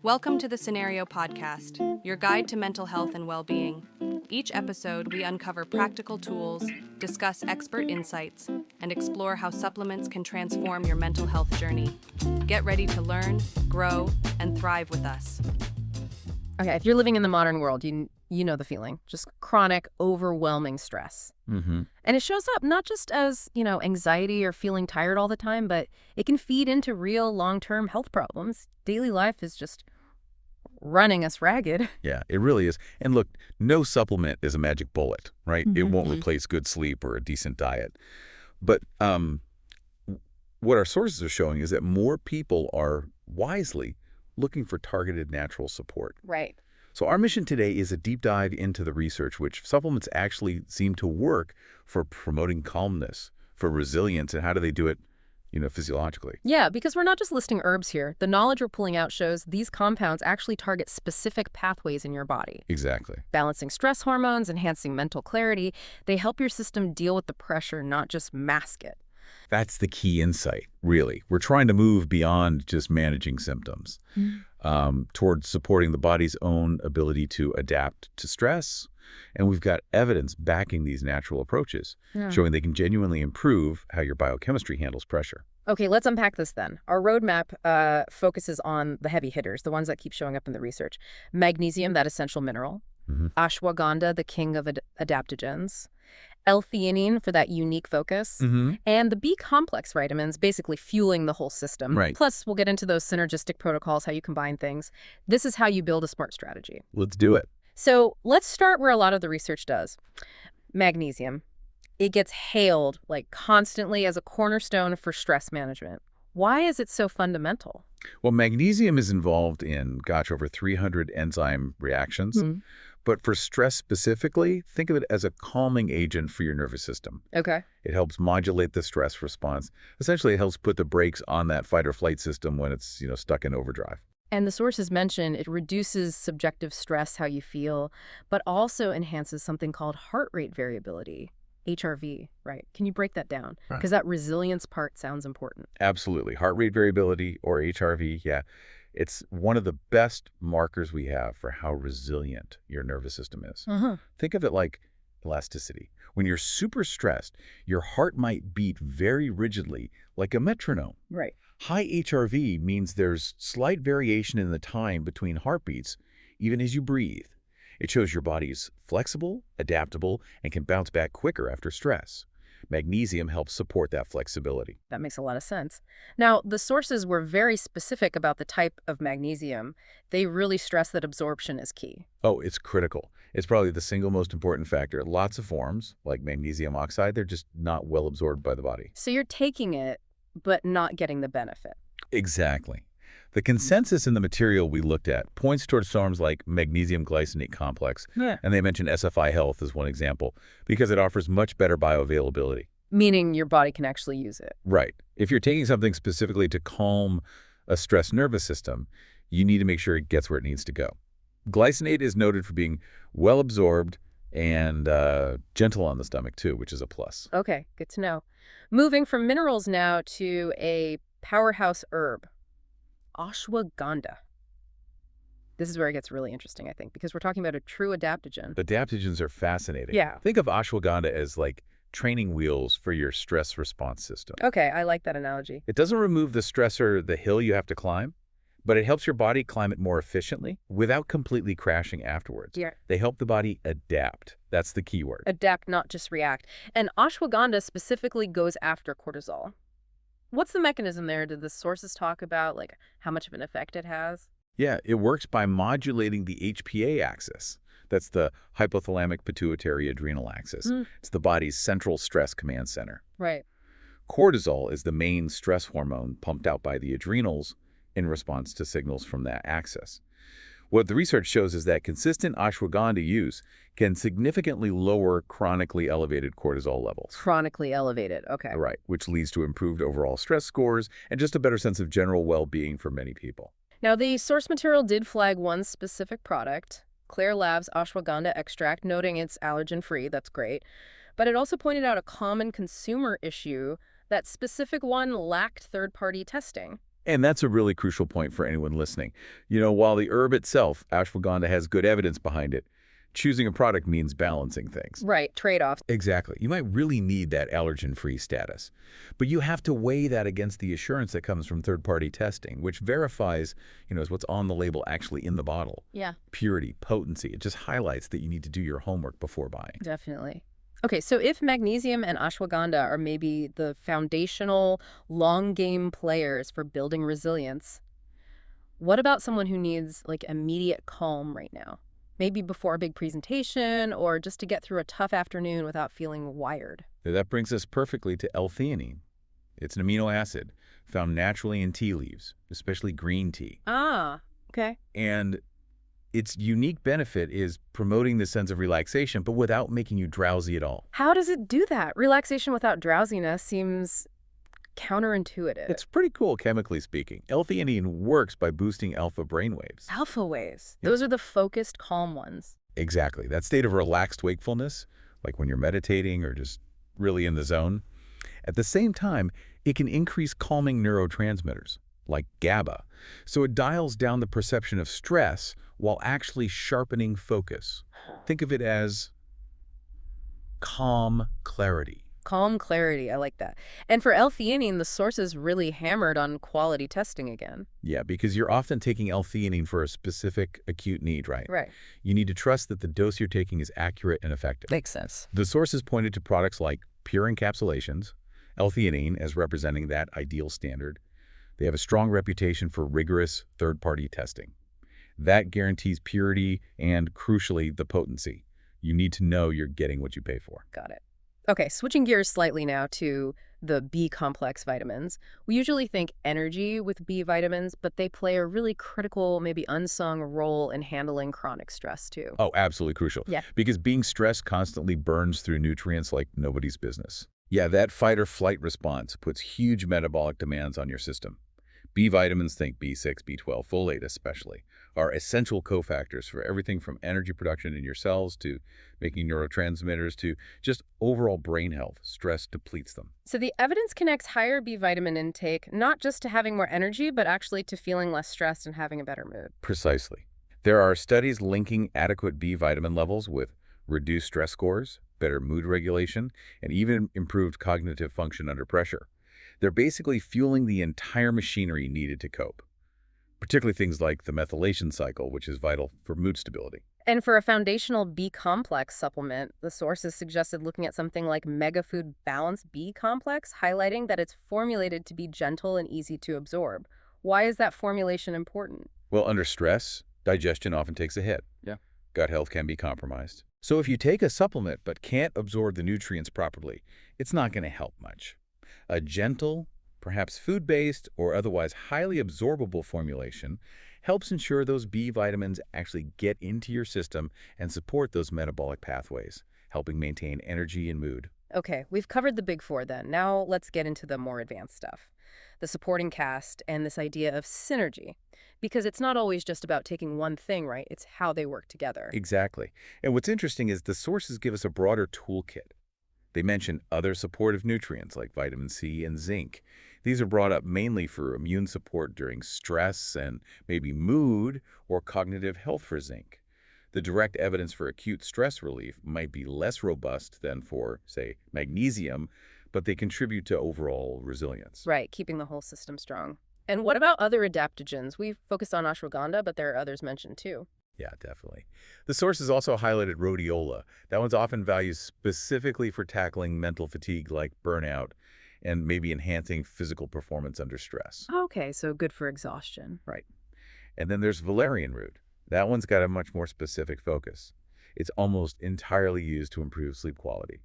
Welcome to the Scenario Podcast, your guide to mental health and well-being. Each episode, we uncover practical tools, discuss expert insights, and explore how supplements can transform your mental health journey. Get ready to learn, grow, and thrive with us. Okay, if you're living in the modern world, you know the feeling. Just chronic, overwhelming stress. Mm-hmm. And it shows up not just as, anxiety or feeling tired all the time, but it can feed into real long-term health problems. Daily life is just running us ragged. Yeah, it really is. And look, no supplement is a magic bullet, right? It won't replace good sleep or a decent diet. But what our sources are showing is that more people are wisely looking for targeted natural support. Right. So our mission today is a deep dive into the research which supplements actually seem to work for promoting calmness, for resilience, and how do they do it, physiologically. Yeah, because we're not just listing herbs here. The knowledge we're pulling out shows these compounds actually target specific pathways in your body. Exactly. Balancing stress hormones, enhancing mental clarity. They help your system deal with the pressure, not just mask it. That's the key insight, really. We're trying to move beyond just managing symptoms towards supporting the body's own ability to adapt to stress. And we've got evidence backing these natural approaches, showing they can genuinely improve how your biochemistry handles pressure. Okay, let's unpack this then. Our roadmap focuses on the heavy hitters, the ones that keep showing up in the research. Magnesium, that essential mineral. Ashwagandha, the king of adaptogens. L-Theanine for that unique focus. And the B-complex vitamins basically fueling the whole system. Right. Plus, we'll get into those synergistic protocols, how you combine things. This is how you build a smart strategy. Let's do it. So let's start where a lot of the research does. Magnesium. It gets hailed constantly as a cornerstone for stress management. Why is it so fundamental? Well, magnesium is involved in, over 300 enzyme reactions. But for stress specifically, think of it as a calming agent for your nervous system. Okay. It helps modulate the stress response. Essentially, it helps put the brakes on that fight or flight system when it's, stuck in overdrive. And the sources mention it reduces subjective stress, how you feel, but also enhances something called heart rate variability, HRV, right? Can you break that down? Because that resilience part sounds important. Absolutely. Heart rate variability, or HRV, yeah. It's one of the best markers we have for how resilient your nervous system is. Think of it like elasticity. When you're super stressed, your heart might beat very rigidly, like a metronome. Right. High HRV means there's slight variation in the time between heartbeats, even as you breathe. It shows your body's flexible, adaptable, and can bounce back quicker after stress. Magnesium helps support that flexibility. That makes a lot of sense. Now, the sources were very specific about the type of magnesium. They really stress that absorption is key. Oh, it's critical. It's probably the single most important factor. Lots of forms, like magnesium oxide, they're just not well absorbed by the body. So you're taking it, but not getting the benefit. Exactly. The consensus in the material we looked at points towards forms like magnesium glycinate complex, and they mention SFI Health as one example, because it offers much better bioavailability. Meaning your body can actually use it. Right. If you're taking something specifically to calm a stressed nervous system, you need to make sure it gets where it needs to go. Glycinate is noted for being well absorbed and gentle on the stomach too, which is a plus. Okay, good to know. Moving from minerals now to a powerhouse herb. Ashwagandha. This is where it gets really interesting, I think, because we're talking about a true adaptogen. Adaptogens are fascinating. Yeah. Think of ashwagandha as like training wheels for your stress response system. Okay, I like that analogy. It doesn't remove the stressor, the hill you have to climb, but it helps your body climb it more efficiently without completely crashing afterwards. Yeah. They help the body adapt. That's the key word. Adapt, not just react. And ashwagandha specifically goes after cortisol. What's the mechanism there? Did the sources talk about how much of an effect it has? Yeah, it works by modulating the HPA axis. That's the hypothalamic pituitary adrenal axis. It's the body's central stress command center. Right. Cortisol is the main stress hormone pumped out by the adrenals in response to signals from that axis. What the research shows is that consistent ashwagandha use can significantly lower chronically elevated cortisol levels. Chronically elevated, okay. Right, which leads to improved overall stress scores and just a better sense of general well-being for many people. Now, the source material did flag one specific product, Claire Labs ashwagandha extract, noting it's allergen-free. That's great. But it also pointed out a common consumer issue. That specific one lacked third-party testing. And that's a really crucial point for anyone listening. While the herb itself, ashwagandha, has good evidence behind it, choosing a product means balancing things. Right, trade-offs. Exactly. You might really need that allergen-free status. But you have to weigh that against the assurance that comes from third-party testing, which verifies, is what's on the label actually in the bottle. Yeah. Purity, potency. It just highlights that you need to do your homework before buying. Definitely. Okay, so if magnesium and ashwagandha are maybe the foundational long-game players for building resilience, what about someone who needs immediate calm right now? Maybe before a big presentation or just to get through a tough afternoon without feeling wired. That brings us perfectly to L-Theanine. It's an amino acid found naturally in tea leaves, especially green tea. Ah, okay. And its unique benefit is promoting the sense of relaxation, but without making you drowsy at all. How does it do that? Relaxation without drowsiness seems counterintuitive. It's pretty cool, chemically speaking. L-Theanine works by boosting alpha brainwaves. Alpha waves. Yep. Those are the focused, calm ones. Exactly. That state of relaxed wakefulness, like when you're meditating or just really in the zone. At the same time, it can increase calming neurotransmitters, like GABA. So it dials down the perception of stress while actually sharpening focus. Think of it as calm clarity. Calm clarity, I like that. And for L-theanine, the source is really hammered on quality testing again. Yeah, because you're often taking L-theanine for a specific acute need, right? Right. You need to trust that the dose you're taking is accurate and effective. Makes sense. The sources pointed to products like Pure Encapsulations, L-theanine as representing that ideal standard. They have a strong reputation for rigorous third-party testing. That guarantees purity and, crucially, the potency. You need to know you're getting what you pay for. Got it. Okay, switching gears slightly now to the B-complex vitamins. We usually think energy with B vitamins, but they play a really critical, maybe unsung role in handling chronic stress too. Oh, absolutely crucial. Yeah. Because being stressed constantly burns through nutrients like nobody's business. Yeah, that fight or flight response puts huge metabolic demands on your system. B vitamins, think B6, B12, folate especially, are essential cofactors for everything from energy production in your cells to making neurotransmitters to just overall brain health. Stress depletes them. So the evidence connects higher B vitamin intake not just to having more energy, but actually to feeling less stressed and having a better mood. Precisely. There are studies linking adequate B vitamin levels with reduced stress scores, better mood regulation, and even improved cognitive function under pressure. They're basically fueling the entire machinery needed to cope, particularly things like the methylation cycle, which is vital for mood stability. And for a foundational B-complex supplement, the sources suggested looking at something like Megafood Balance B-complex, highlighting that it's formulated to be gentle and easy to absorb. Why is that formulation important? Well, under stress, digestion often takes a hit. Yeah. Gut health can be compromised. So if you take a supplement but can't absorb the nutrients properly, it's not going to help much. A gentle, perhaps food-based or otherwise highly absorbable formulation helps ensure those B vitamins actually get into your system and support those metabolic pathways, helping maintain energy and mood. Okay, we've covered the big four then. Now let's get into the more advanced stuff. The supporting cast and this idea of synergy. Because it's not always just about taking one thing, right? It's how they work together. Exactly. And what's interesting is the sources give us a broader toolkit. They mention other supportive nutrients like vitamin C and zinc. These are brought up mainly for immune support during stress and maybe mood or cognitive health for zinc. The direct evidence for acute stress relief might be less robust than for, say, magnesium, but they contribute to overall resilience. Right, keeping the whole system strong. And what about other adaptogens? We've focused on ashwagandha, but there are others mentioned too. Yeah, definitely. The sources also highlighted rhodiola. That one's often valued specifically for tackling mental fatigue like burnout and maybe enhancing physical performance under stress. Okay, so good for exhaustion. Right. And then there's valerian root. That one's got a much more specific focus. It's almost entirely used to improve sleep quality.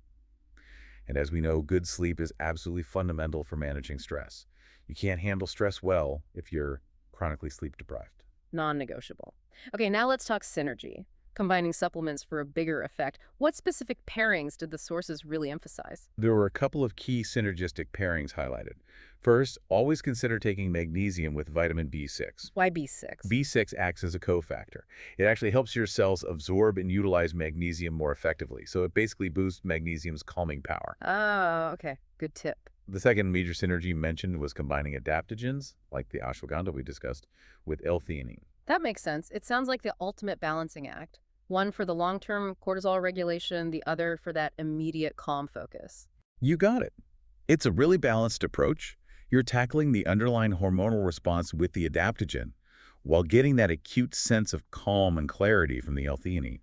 And as we know, good sleep is absolutely fundamental for managing stress. You can't handle stress well if you're chronically sleep deprived. Non-negotiable. Okay, now let's talk synergy. Combining supplements for a bigger effect. What specific pairings did the sources really emphasize? There were a couple of key synergistic pairings highlighted. First, always consider taking magnesium with vitamin B6. Why B6? B6 acts as a cofactor. It actually helps your cells absorb and utilize magnesium more effectively, so it basically boosts magnesium's calming power. Oh, okay. Good tip. The second major synergy mentioned was combining adaptogens, like the ashwagandha we discussed, with L-Theanine. That makes sense. It sounds like the ultimate balancing act. One for the long-term cortisol regulation, the other for that immediate calm focus. You got it. It's a really balanced approach. You're tackling the underlying hormonal response with the adaptogen, while getting that acute sense of calm and clarity from the L-Theanine.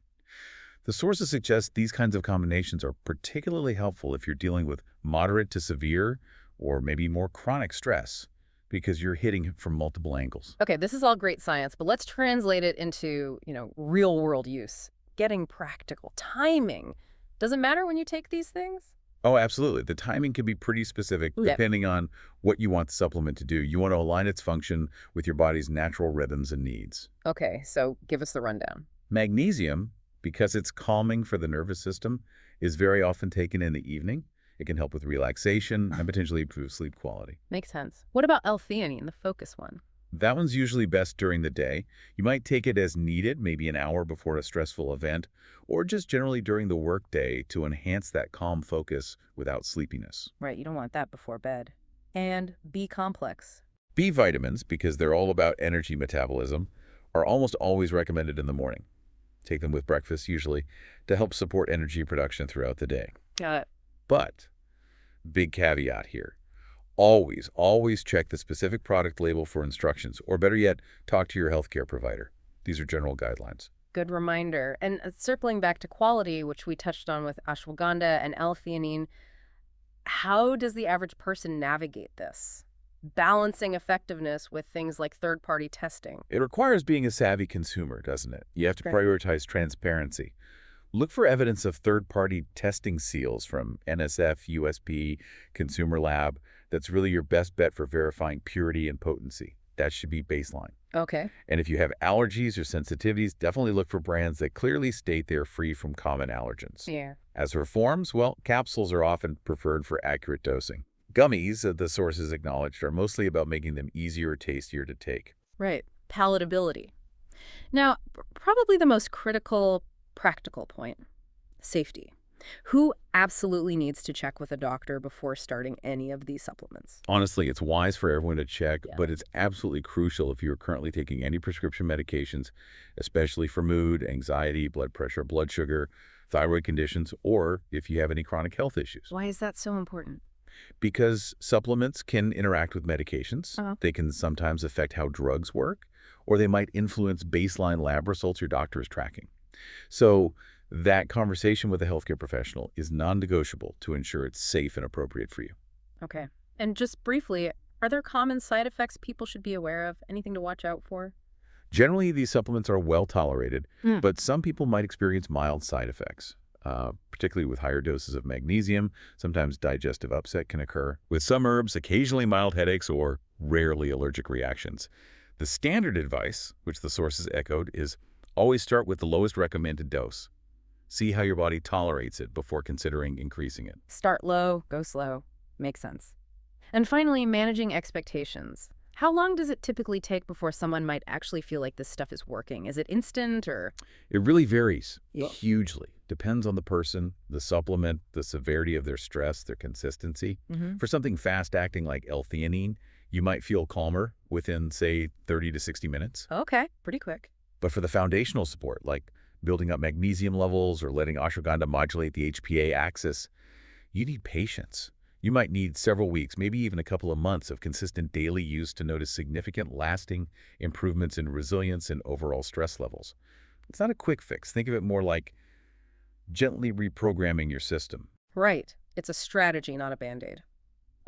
The sources suggest these kinds of combinations are particularly helpful if you're dealing with moderate to severe or maybe more chronic stress, because you're hitting from multiple angles. Okay, this is all great science, but let's translate it into, real-world use. Getting practical. Timing. Does it matter when you take these things? Oh, absolutely. The timing can be pretty specific depending on what you want the supplement to do. You want to align its function with your body's natural rhythms and needs. Okay, so give us the rundown. Magnesium, because it's calming for the nervous system, is very often taken in the evening. It can help with relaxation and potentially improve sleep quality. Makes sense. What about L-Theanine, the focus one? That one's usually best during the day. You might take it as needed, maybe an hour before a stressful event, or just generally during the workday to enhance that calm focus without sleepiness. Right, you don't want that before bed. And B-complex. B vitamins, because they're all about energy metabolism, are almost always recommended in the morning. Take them with breakfast usually to help support energy production throughout the day. Got it. But, big caveat here, always check the specific product label for instructions, or better yet, talk to your healthcare provider. These are general guidelines. Good reminder. And circling back to quality, which we touched on with ashwagandha and L-Theanine, how does the average person navigate this? Balancing effectiveness with things like third-party testing. It requires being a savvy consumer, doesn't it? You have to prioritize transparency. Look for evidence of third-party testing seals from NSF, USP, Consumer Lab. That's really your best bet for verifying purity and potency. That should be baseline. Okay. And if you have allergies or sensitivities, definitely look for brands that clearly state they're free from common allergens. Yeah. As for forms, well, capsules are often preferred for accurate dosing. Gummies, the sources acknowledged, are mostly about making them easier or tastier to take. Right. Palatability. Now, probably the most critical practical point, safety. Who absolutely needs to check with a doctor before starting any of these supplements? Honestly, it's wise for everyone to check, but it's absolutely crucial if you're currently taking any prescription medications, especially for mood, anxiety, blood pressure, blood sugar, thyroid conditions, or if you have any chronic health issues. Why is that so important? Because supplements can interact with medications. They can sometimes affect how drugs work, or they might influence baseline lab results your doctor is tracking. So that conversation with a healthcare professional is non-negotiable to ensure it's safe and appropriate for you. Okay. And just briefly, are there common side effects people should be aware of? Anything to watch out for? Generally, these supplements are well tolerated, but some people might experience mild side effects, particularly with higher doses of magnesium. Sometimes digestive upset can occur. With some herbs, occasionally mild headaches or rarely allergic reactions. The standard advice, which the sources echoed, is always start with the lowest recommended dose. See how your body tolerates it before considering increasing it. Start low, go slow. Makes sense. And finally, managing expectations. How long does it typically take before someone might actually feel like this stuff is working? Is it instant or? It really varies hugely. Depends on the person, the supplement, the severity of their stress, their consistency. For something fast-acting like L-Theanine, you might feel calmer within, say, 30 to 60 minutes. Okay, pretty quick. But for the foundational support, like building up magnesium levels or letting ashwagandha modulate the HPA axis, you need patience. You might need several weeks, maybe even a couple of months of consistent daily use to notice significant lasting improvements in resilience and overall stress levels. It's not a quick fix. Think of it more like gently reprogramming your system. Right. It's a strategy, not a Band-Aid.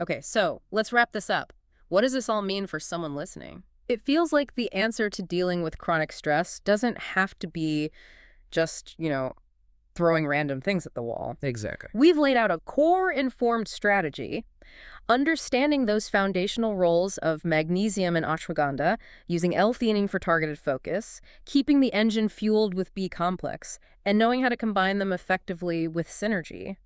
Okay, so let's wrap this up. What does this all mean for someone listening? It feels like the answer to dealing with chronic stress doesn't have to be just, throwing random things at the wall. Exactly. We've laid out a core-informed strategy, understanding those foundational roles of magnesium and ashwagandha, using L-Theanine for targeted focus, keeping the engine fueled with B-complex, and knowing how to combine them effectively with synergy.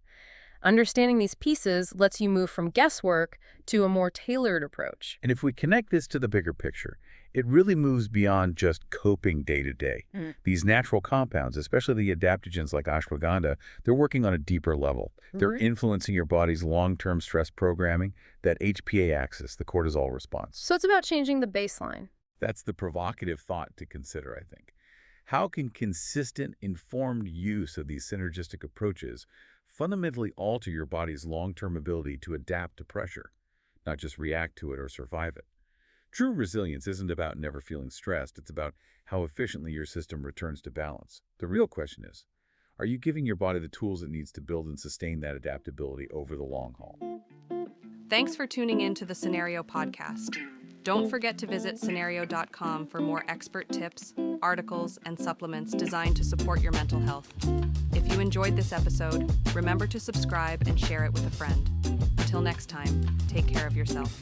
Understanding these pieces lets you move from guesswork to a more tailored approach. And if we connect this to the bigger picture, It really moves beyond just coping day to day. These natural compounds, especially the adaptogens like ashwagandha, they're working on a deeper level. They're influencing your body's long-term stress programming, that HPA axis, the cortisol response. So it's about changing the baseline. That's the provocative thought to consider, I think. How can consistent, informed use of these synergistic approaches fundamentally alter your body's long-term ability to adapt to pressure, not just react to it or survive it? True resilience isn't about never feeling stressed. It's about how efficiently your system returns to balance. The real question is, are you giving your body the tools it needs to build and sustain that adaptability over the long haul? Thanks for tuning in to the Scenario Podcast. Don't forget to visit scenario.com for more expert tips, articles, and supplements designed to support your mental health. If you enjoyed this episode, remember to subscribe and share it with a friend. Until next time, take care of yourself.